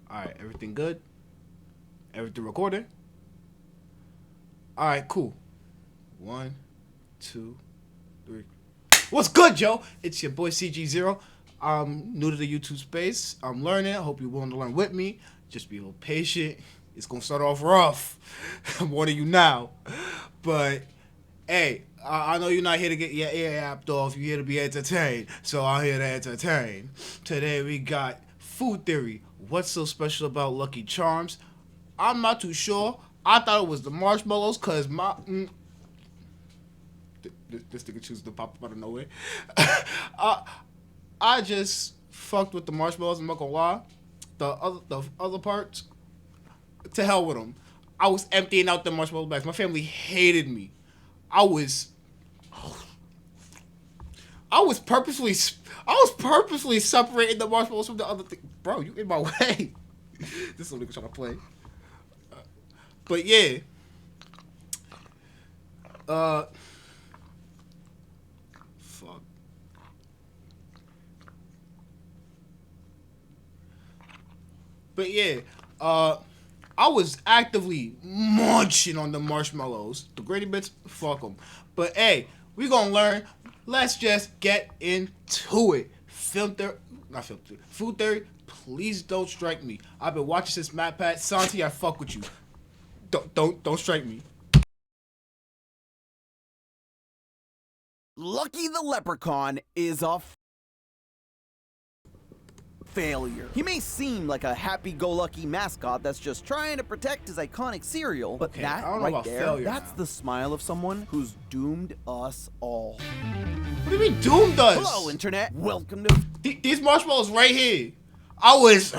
Alright, everything good? Everything recorded? Alright, cool. 1, 2, 3. What's good, Joe? It's your boy CG0. I'm new to the YouTube space. I'm learning. I hope you're willing to learn with me. Just be a little patient. It's gonna start off rough. I'm warning you now. But hey, I know you're not here to get your ear yapped off. You're here to be entertained. So I'm here to entertain. Today we got food theory. What's so special about Lucky Charms? I'm not too sure. I thought it was the marshmallows because this nigga chooses to pop up out of nowhere. I just fucked with the marshmallows. I'm not gonna lie. The other parts, to hell with them. I was emptying out the marshmallow bags. My family hated me. I was purposely separating the marshmallows from the other thing. Bro, you in my way. This little nigga trying to play. But yeah. Fuck. But yeah, I was actively munching on the marshmallows. The Grady bits, fuck them. But hey, we gonna learn. Let's just get into it. Food theory, please don't strike me. I've been watching since MatPat. Santi, I fuck with you. Don't strike me. Lucky the Leprechaun is a failure. He may seem like a happy-go-lucky mascot that's just trying to protect his iconic cereal, but Okay, that I don't know right about there, failure that's now. the smile of someone who's doomed us all. What do you mean doomed us? Hello, Internet. Welcome to... These marshmallows right here. I was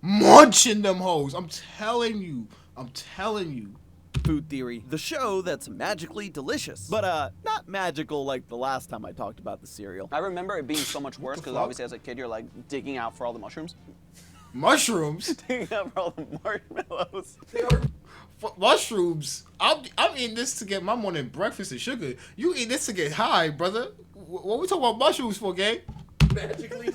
munching them hoes. I'm telling you. Food Theory, the show that's magically delicious. But, not magical like the last time I talked about the cereal. I remember it being so much worse because obviously as a kid you're like digging out for all the mushrooms. Mushrooms? Digging out for all the marshmallows. Mushrooms? I'm eating this to get my morning breakfast and sugar. You eat this to get high, brother. What we talking about mushrooms for, gang? Magically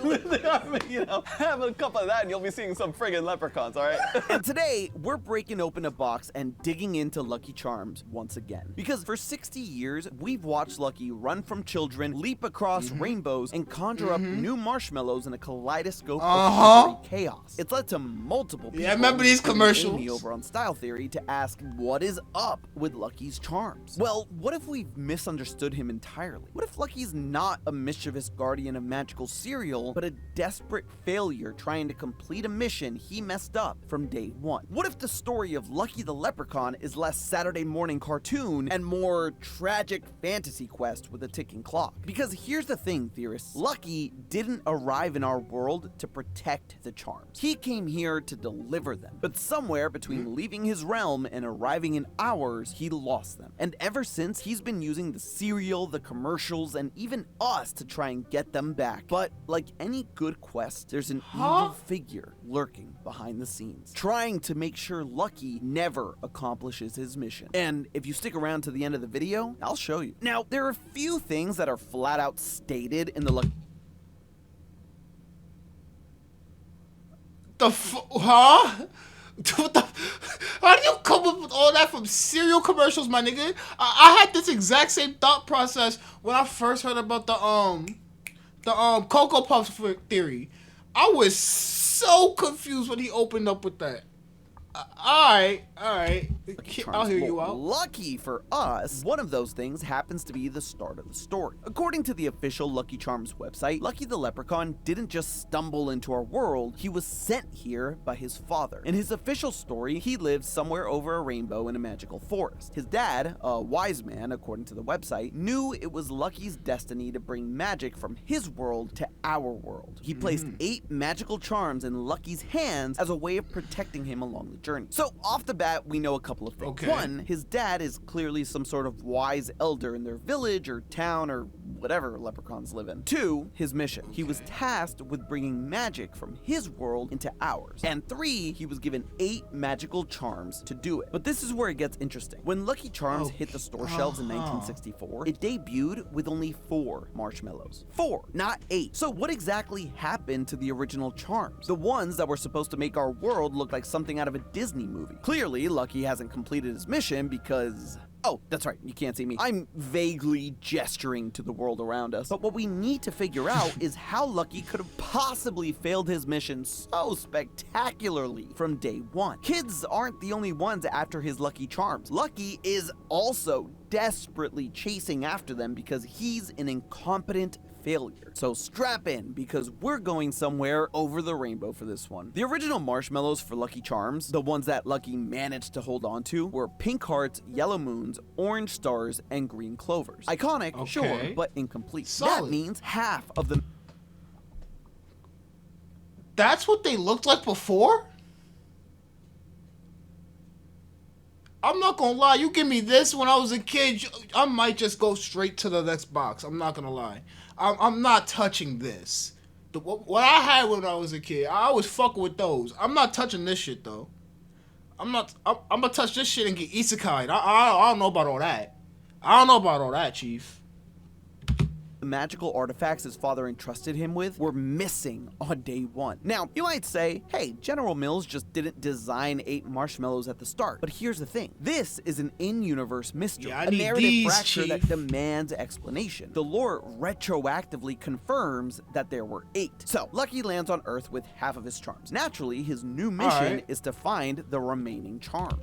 you know, have a cup of that and you'll be seeing some friggin' leprechauns, alright? And today, we're breaking open a box and digging into Lucky Charms once again. Because for 60 years, we've watched Lucky run from children, leap across rainbows, and conjure up new marshmallows in a kaleidoscope of sugary chaos. It's led to multiple people, Yeah, I remember these including commercials. Amy over on Style Theory, to ask what is up with Lucky's charms. Well, what if we've misunderstood him entirely? What if Lucky's not a mischievous guardian of magical cereal, but a desperate failure trying to complete a mission he messed up from day one? What if the story of Lucky the Leprechaun is less Saturday morning cartoon and more tragic fantasy quest with a ticking clock? Because here's the thing, theorists. Lucky didn't arrive in our world to protect the charms. He came here to deliver them. But somewhere between leaving his realm and arriving in ours, he lost them. And ever since, he's been using the cereal, the commercials, and even us to try and get them back. But like any good quest, there's an evil figure lurking behind the scenes, trying to make sure Lucky never accomplishes his mission. And if you stick around to the end of the video, I'll show you. Now, there are a few things that are flat out stated in the Lucky... What the? How do you come up with all that from cereal commercials, my nigga? I had this exact same thought process when I first heard about the Cocoa Puffs theory. I was so confused when he opened up with that. Alright. I'll hear you out. Lucky for us, one of those things happens to be the start of the story. According to the official Lucky Charms website, Lucky the Leprechaun didn't just stumble into our world, he was sent here by his father. In his official story, he lived somewhere over a rainbow in a magical forest. His dad, a wise man according to the website, knew it was Lucky's destiny to bring magic from his world to our world. He placed 8 magical charms in Lucky's hands as a way of protecting him along the journey. So off the bat, we know a couple of things. Okay. One, his dad is clearly some sort of wise elder in their village or town or whatever leprechauns live in. 2, his mission. He was tasked with bringing magic from his world into ours. And 3, he was given 8 magical charms to do it. But this is where it gets interesting. When Lucky Charms hit the store shelves in 1964, it debuted with only 4 marshmallows. 4, not 8. So what exactly happened to the original charms? The ones that were supposed to make our world look like something out of a Disney movie. Clearly, Lucky hasn't completed his mission because... Oh, that's right, you can't see me. I'm vaguely gesturing to the world around us. But what we need to figure out is how Lucky could have possibly failed his mission so spectacularly from day one. Kids aren't the only ones after his Lucky Charms. Lucky is also desperately chasing after them because he's an incompetent failure. So strap in, because we're going somewhere over the rainbow for this one. The original marshmallows for Lucky Charms, the ones that Lucky managed to hold on to, were pink hearts, yellow moons, orange stars, and green clovers. Iconic, sure, but incomplete. Solid. That means half of the... That's what they looked like before? I'm not gonna lie, you give me this when I was a kid, I might just go straight to the next box. I'm not gonna lie. I'm not touching this. What I had when I was a kid, I was fucking with those. I'm not touching this shit, though. I'm gonna touch this shit and get isekai. I don't know about all that. I don't know about all that, Chief. The magical artifacts his father entrusted him with were missing on day one. Now, you might say, hey, General Mills just didn't design 8 marshmallows at the start. But here's the thing. This is an in-universe mystery, a narrative fracture that demands explanation. The lore retroactively confirms that there were 8. So, Lucky lands on Earth with half of his charms. Naturally, his new mission is to find the remaining charm.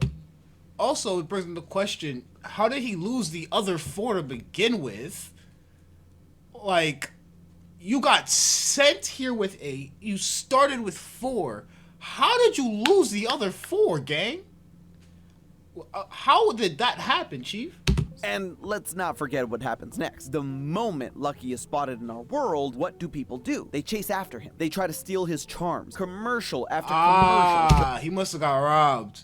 Also, it brings into question, how did he lose the other 4 to begin with? Like, you got sent here with 8, you started with 4. How did you lose the other 4, gang? How did that happen, Chief? And let's not forget what happens next. The moment Lucky is spotted in our world, what do people do? They chase after him. They try to steal his charms. Commercial after commercial. He must have got robbed.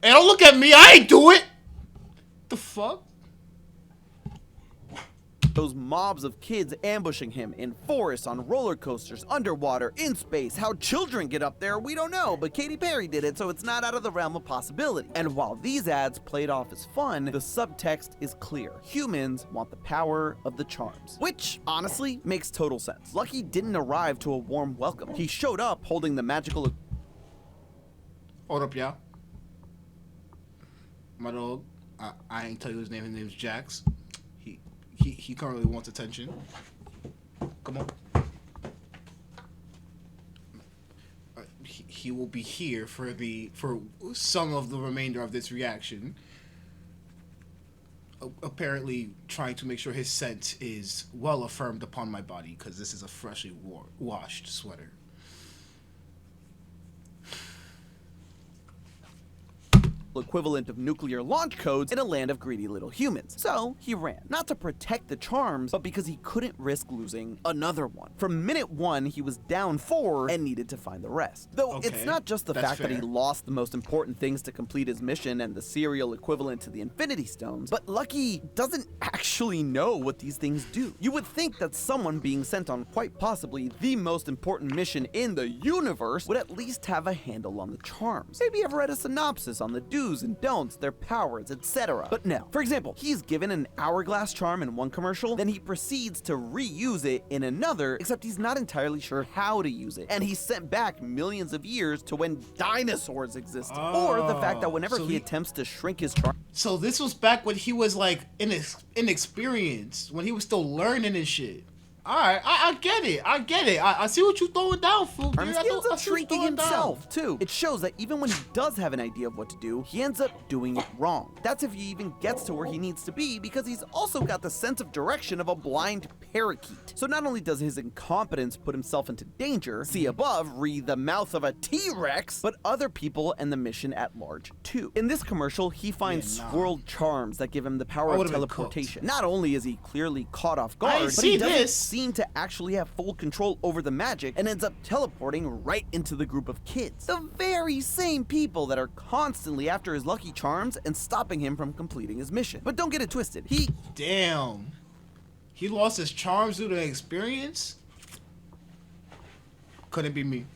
Hey, don't look at me, I ain't do it! The fuck? Those mobs of kids ambushing him in forests, on roller coasters, underwater, in space. How children get up there, we don't know, but Katy Perry did it, so it's not out of the realm of possibility. And while these ads played off as fun, the subtext is clear. Humans want the power of the charms. Which, honestly, makes total sense. Lucky didn't arrive to a warm welcome. He showed up holding the magical... Hold up, y'all. My dog, I ain't tell you his name. His name's Jax. He currently wants attention. Come on. He will be here for some of the remainder of this reaction. Apparently trying to make sure his scent is well affirmed upon my body, because this is a freshly washed sweater. equivalent of nuclear launch codes in a land of greedy little humans. So he ran, not to protect the charms, but because he couldn't risk losing another one. From minute 1, he was down 4 and needed to find the rest. Though it's not just the fact that he lost the most important things to complete his mission and the serial equivalent to the Infinity Stones, but Lucky doesn't actually know what these things do. You would think that someone being sent on quite possibly the most important mission in the universe would at least have a handle on the charms. Maybe ever read a synopsis on the do's and don'ts, their powers, etc. But no. For example, he's given an hourglass charm in one commercial, then he proceeds to reuse it in another, except he's not entirely sure how to use it. And he's sent back millions of years to when dinosaurs existed. Or the fact that whenever he attempts to shrink his charm... So this was back when he was like inexperienced, when he was still learning and shit. Alright, I get it. I see what you throwing down, fool. He ends up shrinking himself, too. It shows that even when he does have an idea of what to do, he ends up doing it wrong. That's if he even gets to where he needs to be, because he's also got the sense of direction of a blind parakeet. So not only does his incompetence put himself into danger, see above, read the mouth of a T-Rex, but other people and the mission at large, too. In this commercial, he finds swirled charms that give him the power of teleportation. Not only is he clearly caught off guard, but he doesn't seem to actually have full control over the magic and ends up teleporting right into the group of kids. The very same people that are constantly after his Lucky Charms and stopping him from completing his mission. But don't get it twisted, Damn. He lost his charms due to experience? Couldn't be me.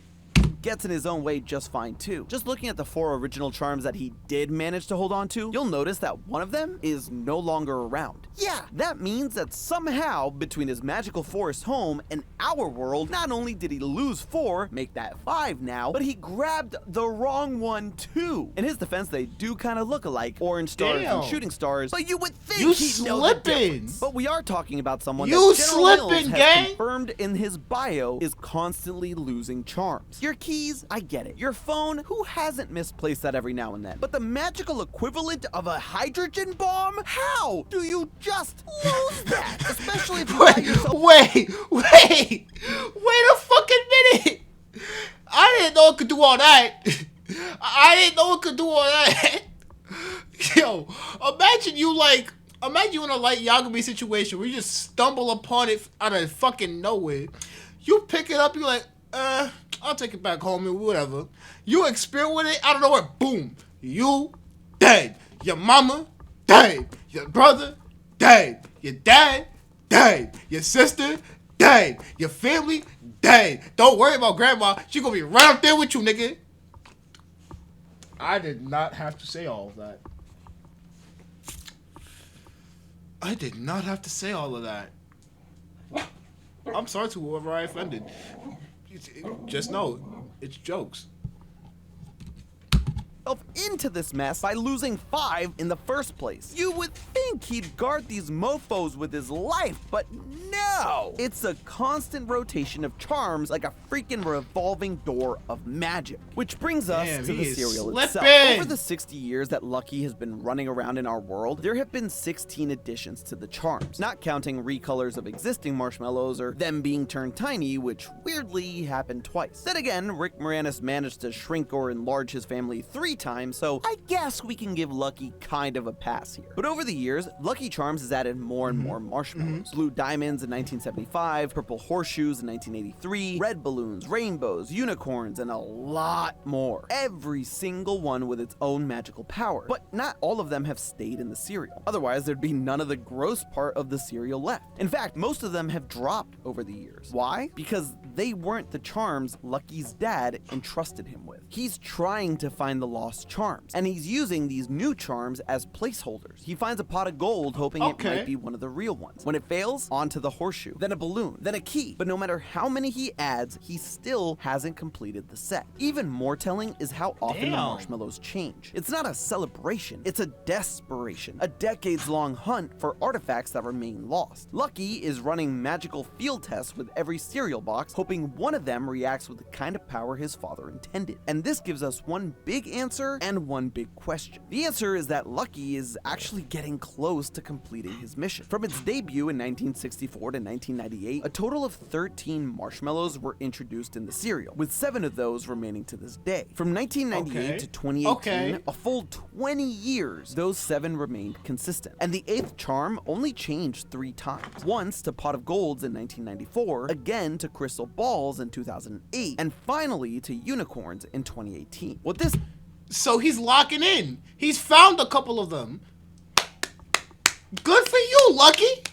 gets in his own way just fine too. Just looking at the 4 original charms that he did manage to hold on to, you'll notice that one of them is no longer around. Yeah, that means that somehow between his magical forest home and our world, not only did he lose 4, make that 5 now, but he grabbed the wrong one too. In his defense, they do kind of look alike, orange stars and shooting stars, but you would think You he'd know the slipping. difference. But we are talking about someone You that General Mills slipping, has gang. confirmed in his bio is constantly losing charms. Your keys, I get it. Your phone, who hasn't misplaced that every now and then? But the magical equivalent of a hydrogen bomb? How do you just lose that? Especially if you buy yourself. Wait a fucking minute. I didn't know it could do all that. I didn't know it could do all that. Yo, imagine you in a light Yagami situation where you just stumble upon it out of fucking nowhere. You pick it up, you're like, I'll take it back home and whatever. You experiment with it, out of nowhere, boom. You dead. Your mama dead. Your brother dead. Your dad dead. Your sister dead. Your family dead. Don't worry about grandma. She gonna be right up there with you, nigga. I did not have to say all of that. I did not have to say all of that. I'm sorry to whoever I offended. Just know, it's jokes. Into this mess by losing 5 in the first place. You would think he'd guard these mofos with his life, but no! It's a constant rotation of charms like a freaking revolving door of magic. Which brings us to the cereal itself. Over the 60 years that Lucky has been running around in our world, there have been 16 additions to the charms, not counting recolors of existing marshmallows or them being turned tiny, which weirdly happened twice. Then again, Rick Moranis managed to shrink or enlarge his family 3 times, so I guess we can give Lucky kind of a pass here. But over the years, Lucky Charms has added more and more marshmallows. Blue diamonds in 1975, purple horseshoes in 1983, red balloons, rainbows, unicorns, and a lot more. Every single one with its own magical power. But not all of them have stayed in the cereal. Otherwise, there'd be none of the gross part of the cereal left. In fact, most of them have dropped over the years. Why? Because they weren't the charms Lucky's dad entrusted him with. He's trying to find the lost charms, and he's using these new charms as placeholders. He finds a pot of gold hoping it might be one of the real ones. When it fails, onto the horseshoe, then a balloon, then a key. But no matter how many he adds, he still hasn't completed the set. Even more telling is how often the marshmallows change. It's not a celebration, it's a desperation, a decades-long hunt for artifacts that remain lost. Lucky is running magical field tests with every cereal box, hoping one of them reacts with the kind of power his father intended. And this gives us one big answer and one big question. The answer is that Lucky is actually getting close to completing his mission. From its debut in 1964 to 1998, a total of 13 marshmallows were introduced in the cereal, with 7 of those remaining to this day. From 1998 to 2018, a full 20 years, those 7 remained consistent. And the 8th charm only changed 3 times. Once to Pot of Golds in 1994, again to Crystal Balls in 2008, and finally to Unicorns in 2018. What this So he's locking in. He's found a couple of them. Good for you, Lucky.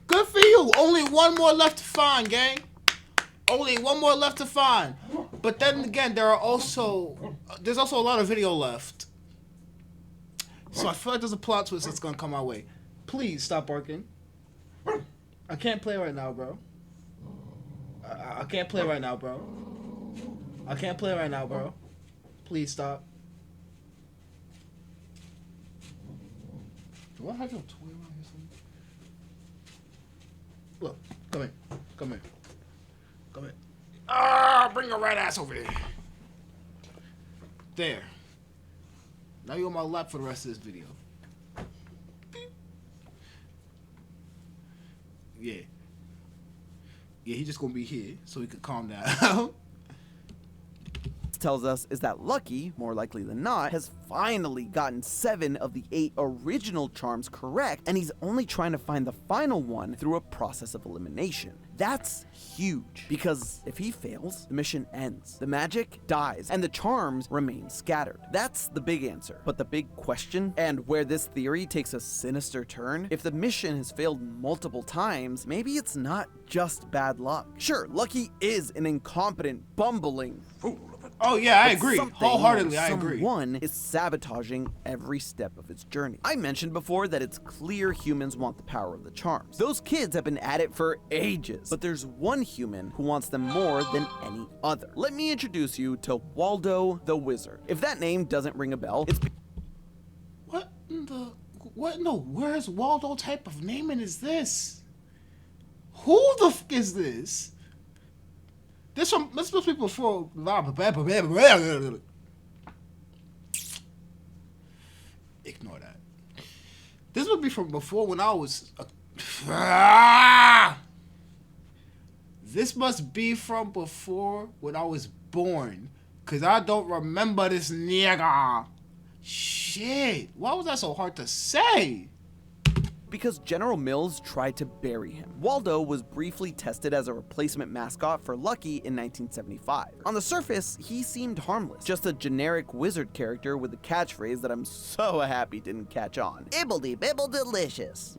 Good for you. Only one more left to find, gang. Only one more left to find. But then again, there's also a lot of video left. So I feel like there's a plot twist that's gonna come my way. Please stop barking. I can't play right now, bro. I can't play right now, bro. I can't play right now, bro. Please stop. Do I have your toy around here somewhere? Look, come here. Come here. Come here. Ah, bring your red ass over here. There. Now you're on my lap for the rest of this video. Yeah. Yeah, he just gonna be here so he could calm down. tells us is that Lucky, more likely than not, has finally gotten 7 of the 8 original charms correct, and he's only trying to find the final one through a process of elimination. That's huge, because if he fails, the mission ends, the magic dies, and the charms remain scattered. That's the big answer. But the big question, and where this theory takes a sinister turn, if the mission has failed multiple times, maybe it's not just bad luck. Sure, Lucky is an incompetent, bumbling fool. Oh yeah, I But agree. something Wholeheartedly, or I agree. Someone is sabotaging every step of its journey. I mentioned before that it's clear humans want the power of the charms. Those kids have been at it for ages, but there's one human who wants them more than any other. Let me introduce you to Waldo the Wizard. If that name doesn't ring a bell, it's What in the... What in the where's Waldo type of naming is this? Who the f is this? This supposed to be before... Ignore that. This would be from before when I was... This must be from before when I was born. Because I don't remember this nigga. Shit. Why was that so hard to say? because General Mills tried to bury him. Waldo was briefly tested as a replacement mascot for Lucky in 1975. On the surface, he seemed harmless, just a generic wizard character with a catchphrase that I'm so happy didn't catch on. Ibbledy bibble delicious.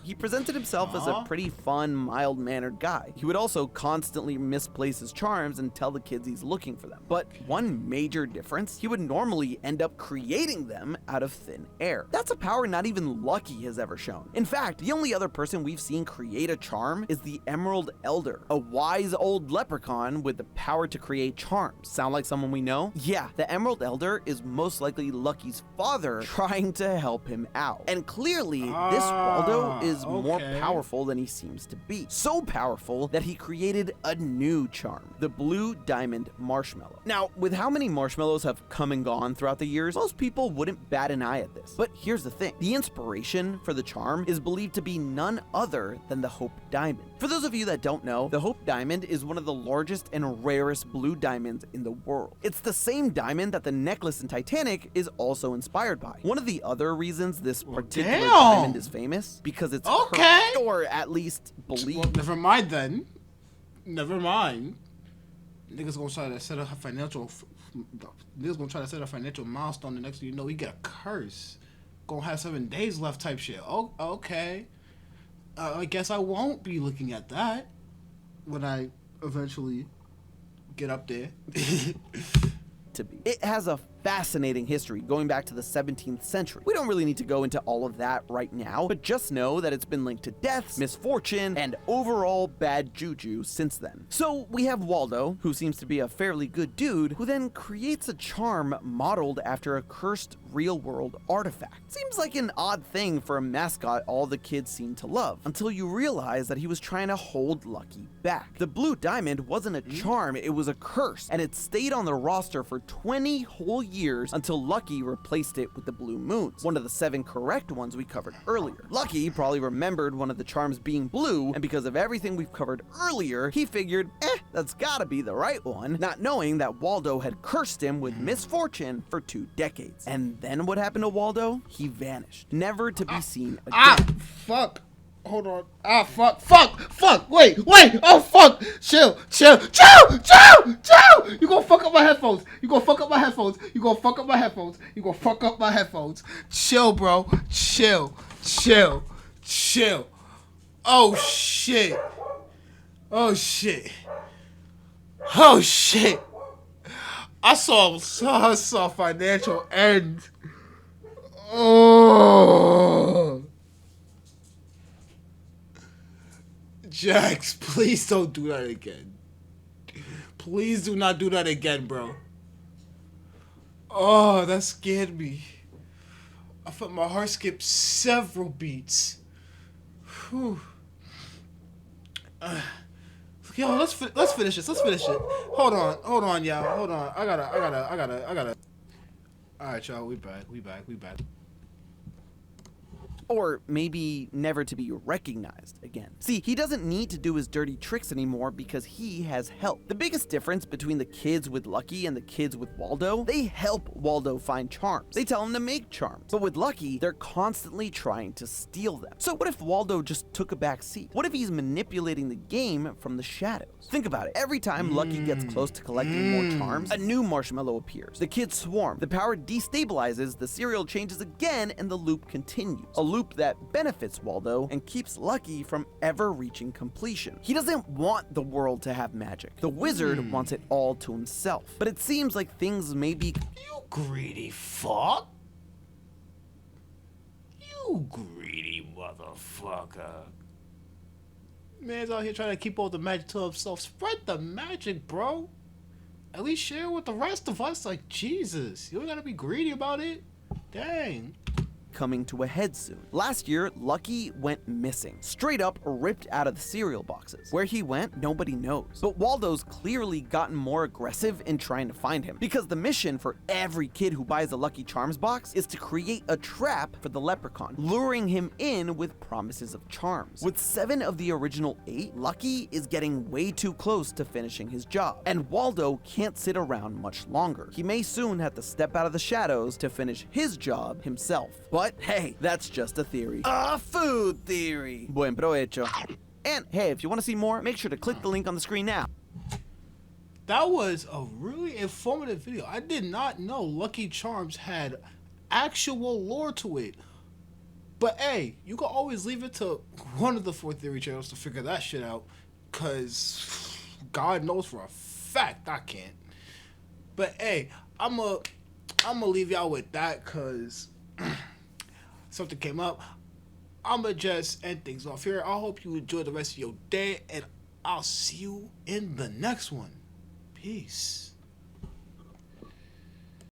He presented himself as a pretty fun, mild-mannered guy. He would also constantly misplace his charms and tell the kids he's looking for them. But one major difference, he would normally end up creating them out of thin air. That's a power not even Lucky has ever shown. In fact, the only other person we've seen create a charm is the Emerald Elder, a wise old leprechaun with the power to create charms. Sound like someone we know? Yeah, the Emerald Elder is most likely Lucky's father trying to help him out. And clearly, this Waldo is more powerful than he seems to be. So powerful that he created a new charm, the Blue Diamond Marshmallow. Now, with how many marshmallows have come and gone throughout the years, most people wouldn't bat an eye at this. But here's the thing, the inspiration for the charm is believed to be none other than the Hope Diamond. For those of you that don't know, the Hope Diamond is one of the largest and rarest blue diamonds in the world. It's the same diamond that the necklace in Titanic is also inspired by. One of the other reasons this particular diamond is famous, because it's cursed, or at least believed. Well, never mind then. Never mind. Niggas gonna try to set a financial. Niggas gonna try to set a financial milestone. The next thing you know, he get a curse. Gonna have 7 days left type shit. Oh, okay. I guess I won't be looking at that when I eventually get up there. To be. It has a fascinating history going back to the 17th century. We don't really need to go into all of that right now, but just know that it's been linked to deaths, misfortune, and overall bad juju since then. So we have Waldo, who seems to be a fairly good dude, who then creates a charm modeled after a cursed real-world artifact. Seems like an odd thing for a mascot all the kids seem to love, until you realize that he was trying to hold Lucky back. The Blue Diamond wasn't a charm, it was a curse, and it stayed on the roster for 20 whole years until Lucky replaced it with the Blue Moons, one of the 7 correct ones we covered earlier. Lucky probably remembered one of the charms being blue, and because of everything we've covered earlier, he figured, that's gotta be the right one, not knowing that Waldo had cursed him with misfortune for 2 decades. And then what happened to Waldo? He vanished, never to be seen again. Fuck. Hold on. Fuck. Wait. Oh, fuck. Chill. You gonna fuck up my headphones. Chill, bro. Chill. Oh, shit. I saw financial end. Oh. Jax, please don't do that again. Please do not do that again, bro. Oh, that scared me. I felt my heart skip several beats. Whew. Yo, let's finish this. Hold on, y'all. Hold on. I gotta. All right, y'all. We back. Or maybe never to be recognized again. See, he doesn't need to do his dirty tricks anymore because he has help. The biggest difference between the kids with Lucky and the kids with Waldo, they help Waldo find charms. They tell him to make charms. But with Lucky, they're constantly trying to steal them. So what if Waldo just took a back seat? What if he's manipulating the game from the shadows? Think about it. Every time Lucky gets close to collecting more charms, a new marshmallow appears. The kids swarm. The power destabilizes, the cereal changes again, and the loop continues. A loop that benefits Waldo and keeps Lucky from ever reaching completion. He doesn't want the world to have magic. The wizard wants it all to himself. But it seems like things may be... You greedy fuck. You greedy motherfucker. Man's out here trying to keep all the magic to himself. Spread the magic, bro. At least share with the rest of us. Like, Jesus. You don't gotta be greedy about it. Dang. coming to a head soon. Last year, Lucky went missing, straight up ripped out of the cereal boxes. Where he went, nobody knows. But Waldo's clearly gotten more aggressive in trying to find him, because the mission for every kid who buys a Lucky Charms box is to create a trap for the leprechaun, luring him in with promises of charms. With 7 of the original 8, Lucky is getting way too close to finishing his job, and Waldo can't sit around much longer. He may soon have to step out of the shadows to finish his job himself. But hey, that's just a theory. A food theory! Buen provecho. And hey, if you want to see more, make sure to click the link on the screen now. That was a really informative video. I did not know Lucky Charms had actual lore to it. But hey, you can always leave it to one of the 4 theory channels to figure that shit out, cause God knows for a fact I can't. But hey, I'ma leave y'all with that, cause something came up. I'ma just end things off here. I hope you enjoy the rest of your day, and I'll see you in the next one. Peace.